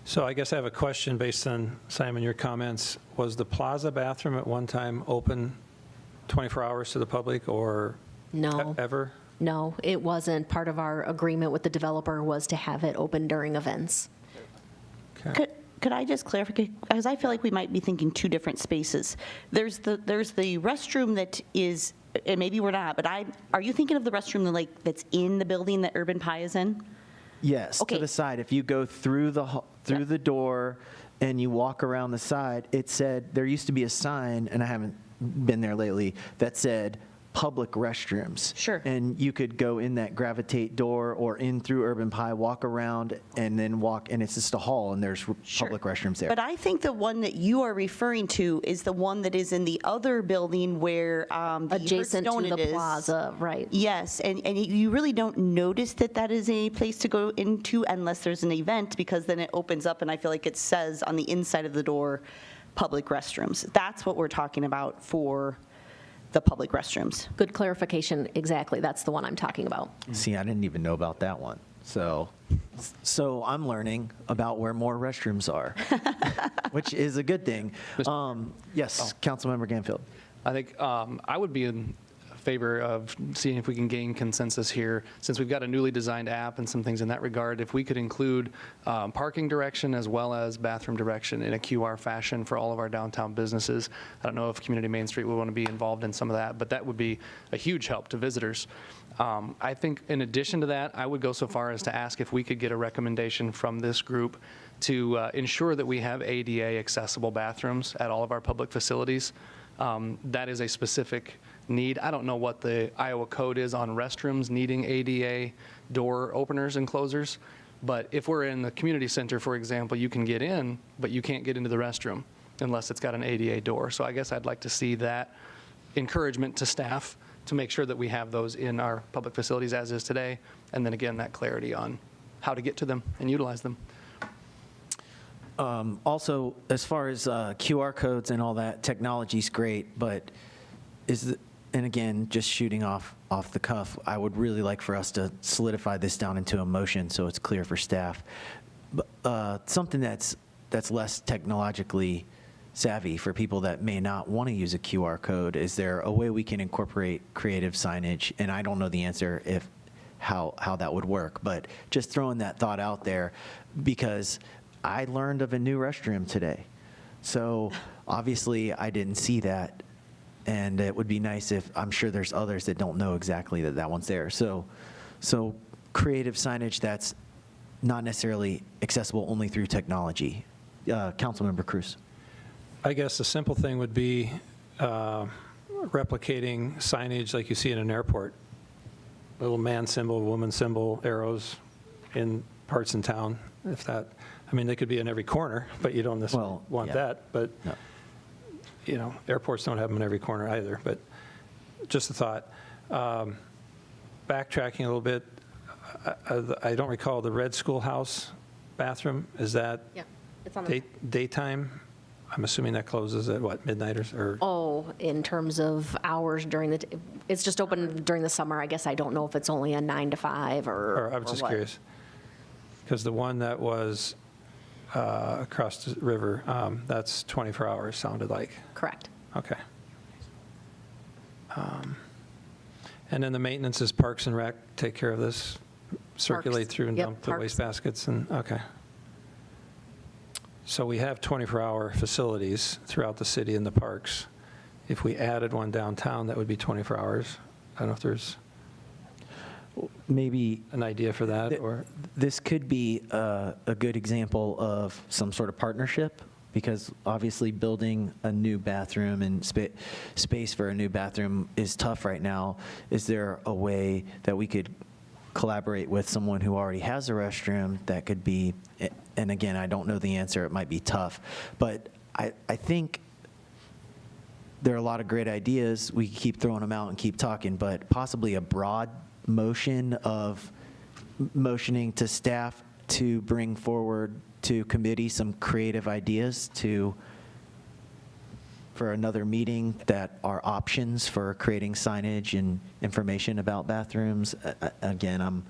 So I guess I have a question based on, Simon, your comments. Was the plaza bathroom at one time open 24 hours to the public, or No. ever? No, it wasn't. Part of our agreement with the developer was to have it open during events. Okay. Could I just clarify, because I feel like we might be thinking two different spaces. There's the restroom that is, and maybe we're not, but are you thinking of the restroom that's in the building that Urban Pie is in? Yes, Okay. to the side. If you go through the door and you walk around the side, it said, there used to be a sign, and I haven't been there lately, that said public restrooms. Sure. And you could go in that gravitate door or in through Urban Pie, walk around, and then walk, and it's just a hall, and there's public restrooms there. But I think the one that you are referring to is the one that is in the other building where the Adjacent to Donut the is. plaza, right. Yes, and you really don't notice that is a place to go into unless there's an event, because then it opens up, and I feel like it says on the inside of the door, public restrooms. That's what we're talking about for the public restrooms. Good clarification, exactly. That's the one I'm talking about. See, I didn't even know about that one. So I'm learning about where more restrooms are, which is a good thing. Yes, Councilmember Ganfield. I think I would be in favor of seeing if we can gain consensus here, since we've got a newly designed app and some things in that regard. If we could include parking direction as well as bathroom direction in a QR fashion for all of our downtown businesses. I don't know if Community Main Street would want to be involved in some of that, but that would be a huge help to visitors. I think in addition to that, I would go so far as to ask if we could get a recommendation from this group to ensure that we have ADA accessible bathrooms at all of our public facilities. That is a specific need. I don't know what the Iowa code is on restrooms needing ADA door openers and closers, but if we're in the community center, for example, you can get in, but you can't get into the restroom unless it's got an ADA door. So I guess I'd like to see that encouragement to staff to make sure that we have those in our public facilities as is today, and then again, that clarity on how to get to them and utilize them. Also, as far as QR codes and all that, technology's great, but and again, just shooting off the cuff, I would really like for us to solidify this down into a motion so it's clear for staff. Something that's less technologically savvy for people that may not want to use a QR code. Is there a way we can incorporate creative signage? And I don't know the answer how that would work, but just throwing that thought out there, because I learned of a new restroom today. So obviously I didn't see that. And it would be nice if, I'm sure there's others that don't know exactly that one's there. So creative signage that's not necessarily accessible only through technology. Councilmember Cruz. I guess the simple thing would be replicating signage like you see in an airport. Little man symbol, woman symbol, arrows in parts in town. If that, I mean, they could be in every corner, but you don't necessarily want yeah. that. But No. you know, airports don't have them in every corner either, but just a thought. Backtracking a little bit, I don't recall the Red Schoolhouse bathroom. Is that Yeah, it's on the. daytime? I'm assuming that closes at what, midnight or? Oh, in terms of hours during it's just open during the summer. I guess I don't know if it's only a 9 to 5 or I was just what. curious. Because the one that was across the river, that's 24 hours, sounded like. Correct. Okay. And then the maintenance is Parks and Rec, take care of this, circulate Parks. through and Yep, dump the Parks. waste baskets, and, okay. So we have 24-hour facilities throughout the city in the parks. if we added one downtown, that would be 24 hours. I don't know if there's Maybe an idea for that, or, this could be a good example of some sort of partnership, because obviously building a new bathroom and space for a new bathroom is tough right now. Is there a way that we could collaborate with someone who already has a restroom that could be, and again, I don't know the answer, it might be tough, but I think there are a lot of great ideas. We keep throwing them out and keep talking, but possibly a broad motion of motioning to staff to bring forward to committee some creative ideas for another meeting that are options for creating signage and information about bathrooms. Again, I'm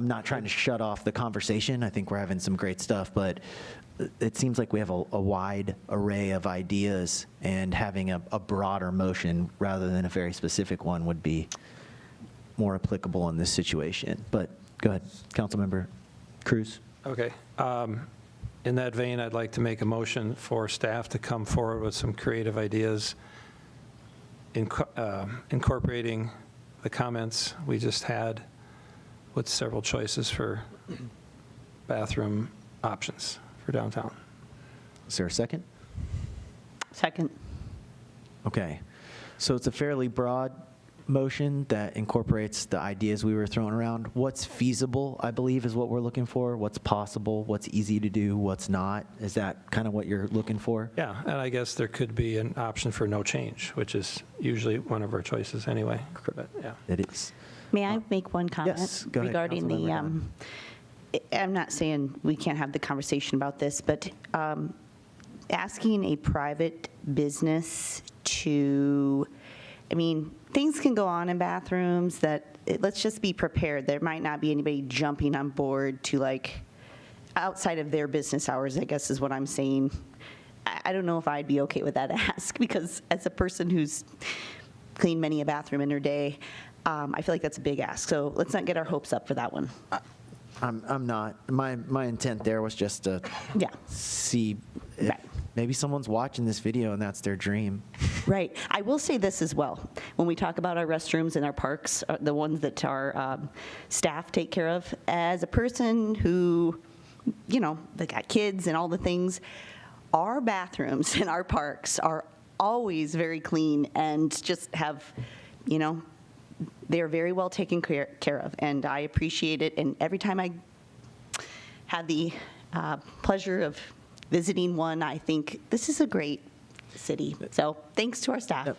not trying to shut off the conversation. I think we're having some great stuff, but it seems like we have a wide array of ideas, and having a broader motion rather than a very specific one would be more applicable in this situation. But go ahead, Councilmember Cruz. okay. In that vein, I'd like to make a motion for staff to come forward with some creative ideas incorporating the comments we just had with several choices for bathroom options for downtown. Is there a second? Second. Okay. So it's a fairly broad motion that incorporates the ideas we were throwing around. What's feasible, I believe, is what we're looking for. What's possible, what's easy to do, what's not. Is that kind of what you're looking for? Yeah, and I guess there could be an option for no change, which is usually one of our choices anyway. But, yeah. It is. May I make one comment? Yes, go ahead, regarding Councilmember I'm not saying we can't have the conversation about this, but asking a private business to, things can go on in bathrooms that, let's just be prepared. There might not be anybody jumping on board to outside of their business hours, I guess is what I'm saying. I don't know if I'd be okay with that ask, because as a person who's cleaned many a bathroom in her day, I feel like that's a big ask. So let's not get our hopes up for that one. I'm not. My intent there was just to see if Right. maybe someone's watching this video and that's their dream. Right. I will say this as well. When we talk about our restrooms and our parks, the ones that our staff take care of, as a person who, they got kids and all the things, our bathrooms in our parks are always very clean and just have, they're very well taken care of. And I appreciate it. And every time I have the pleasure of visiting one, I think this is a great city. So thanks to our staff.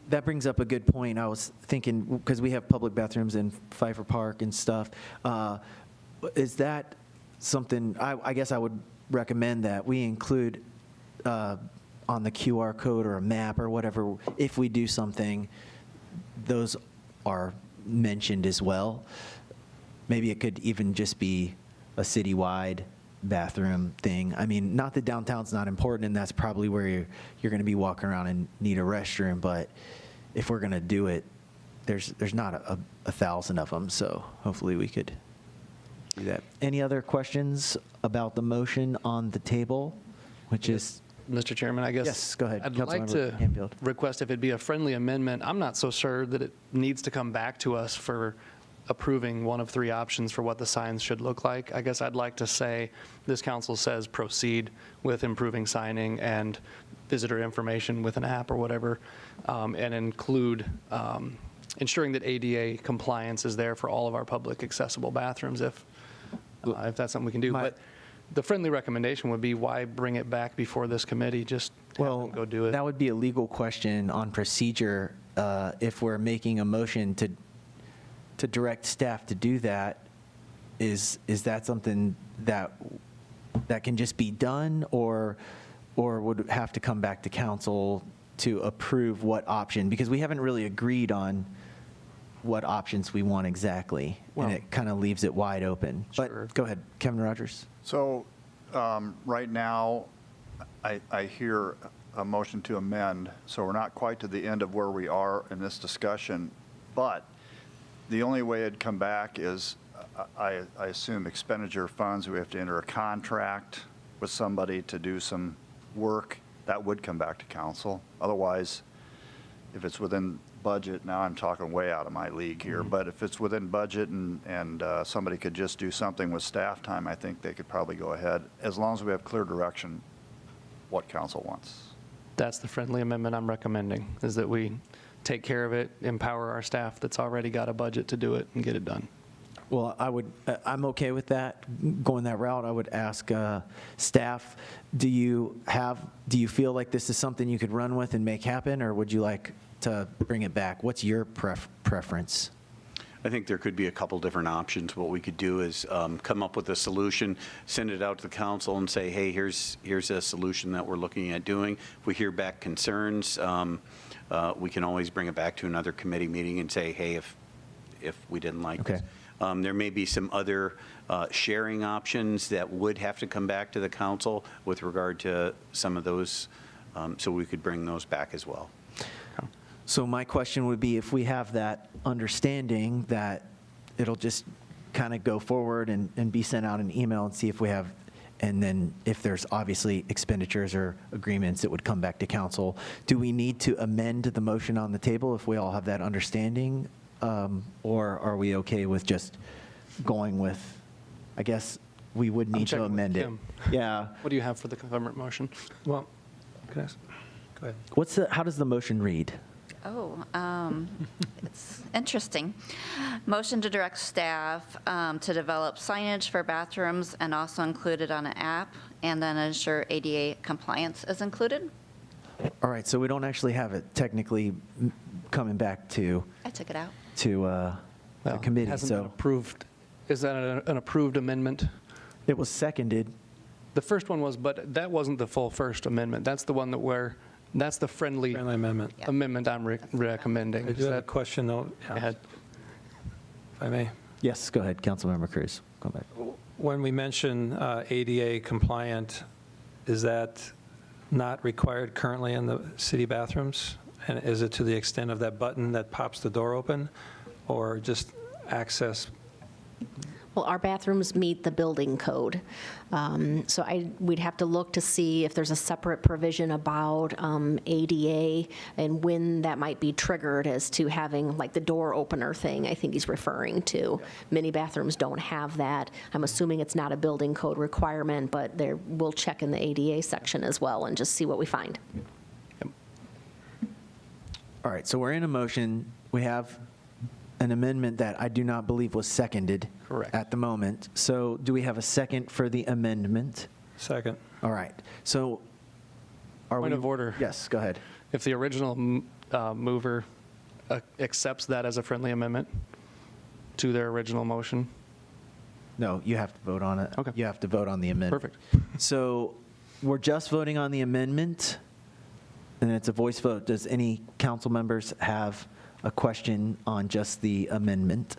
That brings up a good point. I was thinking, because we have public bathrooms in Pfeiffer Park and stuff, is that something, I guess I would recommend that we include on the QR code or a map or whatever, if we do something, those are mentioned as well. Maybe it could even just be a citywide bathroom thing. Not that downtown's not important, and that's probably where you're going to be walking around and need a restroom, but if we're going to do it, there's not a 1,000 of them, so hopefully we could do that. Any other questions about the motion on the table, which is... Mr. Chairman, I guess. Yes, go ahead. I'd like to Councilmember Hanfield. request if it'd be a friendly amendment. I'm not so sure that it needs to come back to us for approving one of three options for what the signs should look like. I guess I'd like to say, this council says proceed with improving signing and visitor information with an app or whatever, and include ensuring that ADA compliance is there for all of our public accessible bathrooms if that's something we can do. But the friendly recommendation would be, why bring it back before this committee? Just have them go do it. That would be a legal question on procedure. If we're making a motion to direct staff to do that, is that something that can just be done, or would it have to come back to council to approve what option? Because we haven't really agreed on what options we want exactly, and it kind of leaves it wide open. Sure. But go ahead, Kevin Rogers. So right now, I hear a motion to amend, so we're not quite to the end of where we are in this discussion, but the only way it'd come back is, I assume, expenditure funds. We have to enter a contract with somebody to do some work. That would come back to council. Otherwise, if it's within budget, now I'm talking way out of my league here, but if it's within budget and somebody could just do something with staff time, I think they could probably go ahead, as long as we have clear direction what council wants. That's the friendly amendment I'm recommending, is that we take care of it, empower our staff that's already got a budget to do it, and get it done. Well, I'm okay with that, going that route. I would ask staff, do you feel like this is something you could run with and make happen, or would you like to bring it back? What's your preference? I think there could be a couple different options. What we could do is come up with a solution, send it out to the council and say, hey, here's a solution that we're looking at doing. If we hear back concerns, we can always bring it back to another committee meeting and say, hey, if we didn't like this. There may be some other sharing options that would have to come back to the council with regard to some of those, so we could bring those back as well. So my question would be, if we have that understanding that it'll just kind of go forward and be sent out an email and see if we have, and then if there's obviously expenditures or agreements, it would come back to council. Do we need to amend the motion on the table if we all have that understanding? Or are we okay with just going with, I guess we would need to amend it. Yeah. What do you have for the government motion? Well, can I ask? Go ahead. How does the motion read? It's interesting. Motion to direct staff to develop signage for bathrooms and also include it on an app, and then ensure ADA compliance is included. All right, so we don't actually have it technically coming back to I took it out. the committee, Hasn't been so approved. Is that an approved amendment? it was seconded. The first one was, but that wasn't the full first amendment. That's the one that's the friendly amendment. amendment I'm recommending. I do have a question, though. Go ahead. If I may. Yes, go ahead, Councilmember Cruz. Go back. When we mention ADA compliant, is that not required currently in the city bathrooms? And is it to the extent of that button that pops the door open, or just access? Well, our bathrooms meet the building code. So we'd have to look to see if there's a separate provision about ADA and when that might be triggered as to having like the door opener thing I think he's referring to. Many bathrooms don't have that. I'm assuming it's not a building code requirement, but we'll check in the ADA section as well and just see what we find. All right, so we're in a motion. We have an amendment that I do not believe was seconded. Correct. At the moment. So do we have a second for the amendment? Second. All right, so are we? Point of order. Yes, go ahead. If the original mover accepts that as a friendly amendment to their original motion. No, you have to vote on it. Okay. You have to vote on the amendment. Perfect. So we're just voting on the amendment, and it's a voice vote. Does any council members have a question on just the amendment?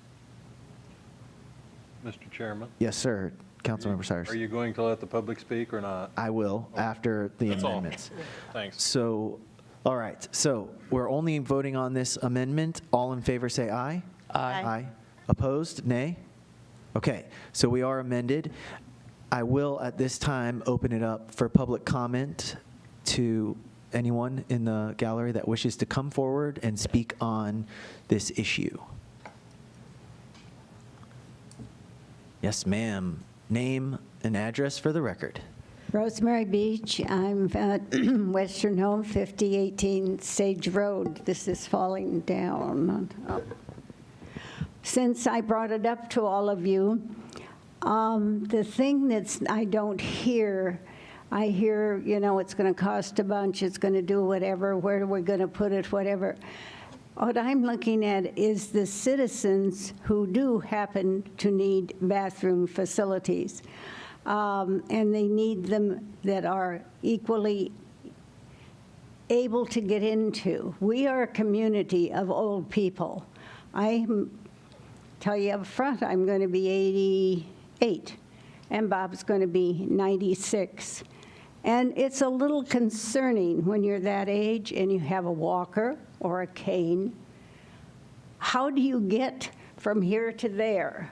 Mr. Chairman, Yes, sir. Councilmember Cyrus. are you going to let the public speak or not? I will after the That's all. amendments. Thanks. So, all right, so we're only voting on this amendment. All in favor say aye. Aye. Opposed, nay? Okay, so we are amended. I will at this time open it up for public comment to anyone in the gallery that wishes to come forward and speak on this issue. Yes, ma'am. Name and address for the record. Rosemary Beach. I'm at Western Home, 5018 Sage Road. This is falling down. Since I brought it up to all of you, the thing I don't hear, I hear, it's going to cost a bunch, it's going to do whatever, where are we going to put it, whatever. What I'm looking at is the citizens who do happen to need bathroom facilities. And they need them that are equally able to get into. We are a community of old people. I tell you up front, I'm going to be 88, and Bob's going to be 96. And it's a little concerning when you're that age and you have a walker or a cane. How do you get from here to there?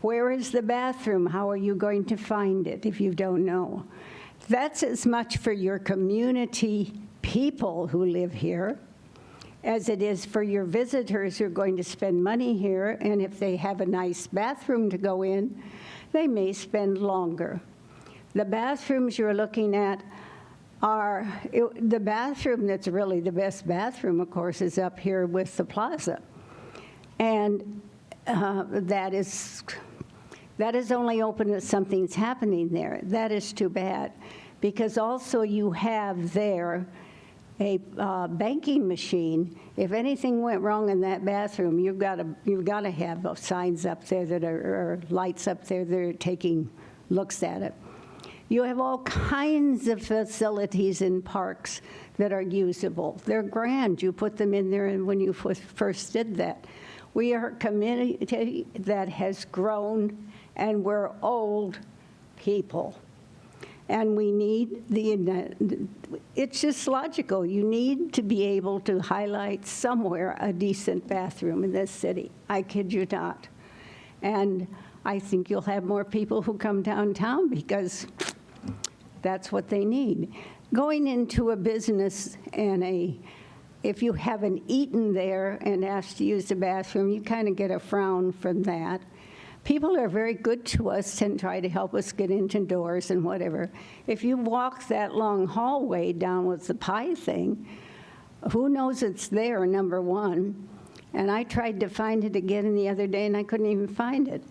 Where is the bathroom? How are you going to find it if you don't know? That's as much for your community people who live here as it is for your visitors who are going to spend money here, and if they have a nice bathroom to go in, they may spend longer. The bathrooms you're looking at are, the bathroom that's really the best bathroom, of course, is up here with the plaza. And that is only open if something's happening there. That is too bad, because also you have there a banking machine. If anything went wrong in that bathroom, you've got to have signs up there that or lights up there that are taking looks at it. You have all kinds of facilities in parks that are usable. They're grand. You put them in there, and when you first did that. We are a community that has grown, and we're old people. And we need it's just logical. You need to be able to highlight somewhere a decent bathroom in this city. I kid you not. And I think you'll have more people who come downtown because that's what they need. Going into a business and if you haven't eaten there and asked to use the bathroom, you kind of get a frown from that. People are very good to us and try to help us get into doors and whatever. If you walk that long hallway down with the pie thing, who knows it's there, number one. And I tried to find it again the other day, and I couldn't even find it.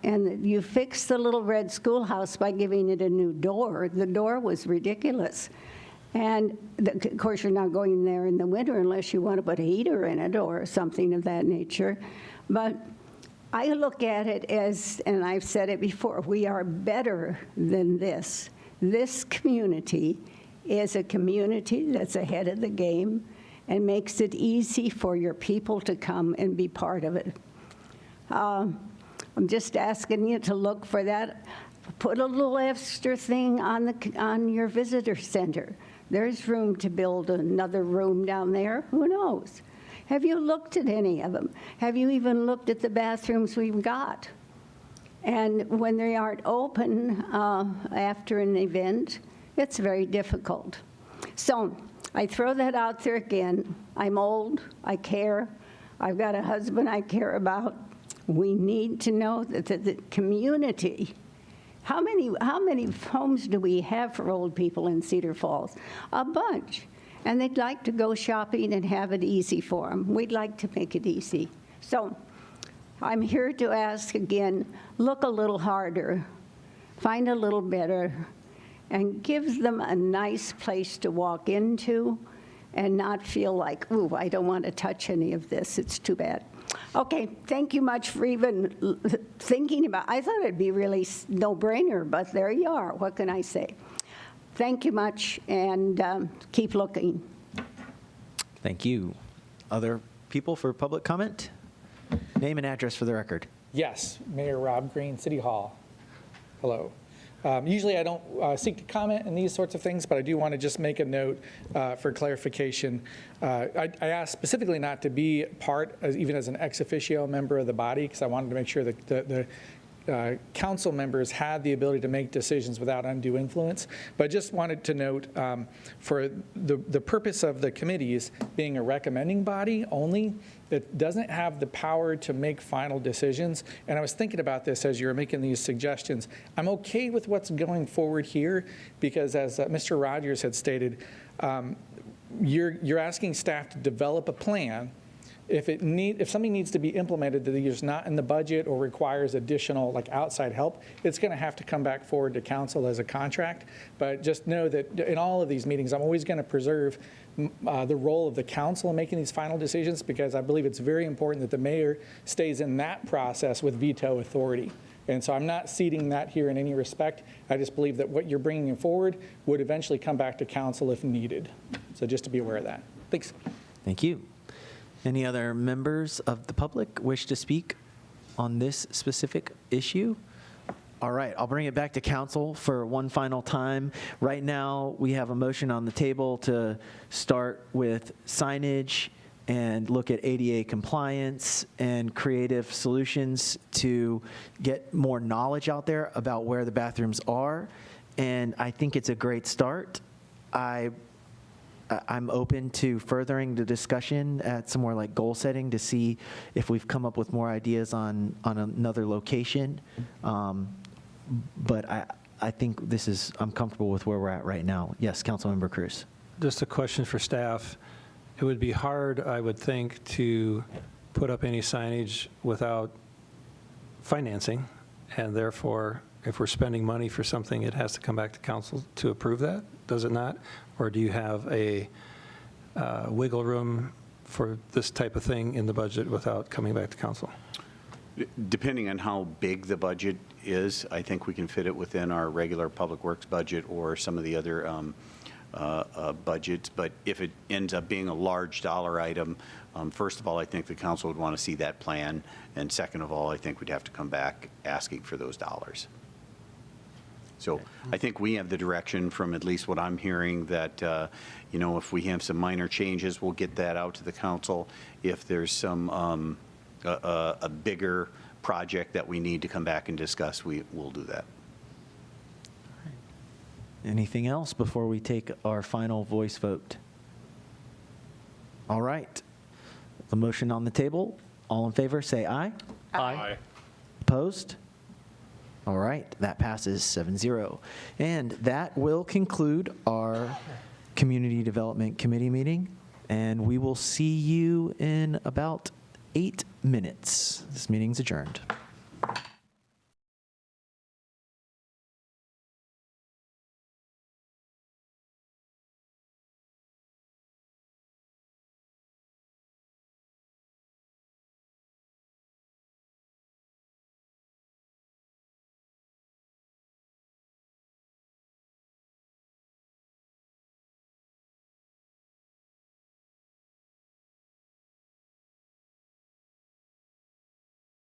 And you fixed the little red schoolhouse by giving it a new door. The door was ridiculous. And of course, you're not going there in the winter unless you want to put a heater in it or something of that nature. But I look at it as, and I've said it before, we are better than this. This community is a community that's ahead of the game and makes it easy for your people to come and be part of it. I'm just asking you to look for that. Put a little extra thing on your visitor center. There's room to build another room down there. Who knows? Have you looked at any of them? Have you even looked at the bathrooms we've got? And when they aren't open after an event, it's very difficult. So I throw that out there again. I'm old. I care. I've got a husband I care about. We need to know that the community. How many homes do we have for old people in Cedar Falls? A bunch. And they'd like to go shopping and have it easy for them. We'd like to make it easy. So I'm here to ask again, look a little harder, find a little better, and give them a nice place to walk into and not feel like, ooh, I don't want to touch any of this. It's too bad. Okay, thank you much for even thinking about it. I thought it'd be really no-brainer, but there you are. What can I say? Thank you much, and keep looking. Thank you. Other people for public comment? Name and address for the record. Yes, Mayor Rob Green, City Hall. Hello. Usually I don't seek to comment on these sorts of things, but I do want to just make a note for clarification. I asked specifically not to be part, even as an ex officio member of the body, because I wanted to make sure that the council members had the ability to make decisions without undue influence. But I just wanted to note for the purpose of the committees being a recommending body only, it doesn't have the power to make final decisions. And I was thinking about this as you were making these suggestions. I'm okay with what's going forward here because as Mr. Rogers had stated, you're asking staff to develop a plan. If something needs to be implemented that is not in the budget or requires additional outside help, it's going to have to come back forward to council as a contract. But just know that in all of these meetings, I'm always going to preserve the role of the council in making these final decisions because I believe it's very important that the mayor stays in that process with veto authority. And so I'm not ceding that here in any respect. I just believe that what you're bringing forward would eventually come back to council if needed. So just to be aware of that. Thanks. Thank you. Any other members of the public wish to speak on this specific issue? All right, I'll bring it back to council for one final time. Right now, we have a motion on the table to start with signage and look at ADA compliance and creative solutions to get more knowledge out there about where the bathrooms are. And I think it's a great start. I I'm open to furthering the discussion at some more like goal setting to see if we've come up with more ideas on another location. But I think I'm comfortable with where we're at right now. Yes, Councilmember Cruz. Just a question for staff. It would be hard, I would think, to put up any signage without financing, and therefore, if we're spending money for something, it has to come back to council to approve that, does it not? Or do you have a wiggle room for this type of thing in the budget without coming back to council? Depending on how big the budget is, I think we can fit it within our regular Public Works budget or some of the other budgets. But if it ends up being a large dollar item, first of all, I think the council would want to see that plan. And second of all, I think we'd have to come back asking for those dollars. So I think we have the direction from at least what I'm hearing that, if we have some minor changes, we'll get that out to the council. If there's some a bigger project that we need to come back and discuss, we'll do that. Anything else before we take our final voice vote? All right. The motion on the table. All in favor, say aye. Aye. Opposed? All right, that passes 7-0. And that will conclude our Community Development Committee meeting, and we will see you in about 8 minutes. This meeting's adjourned.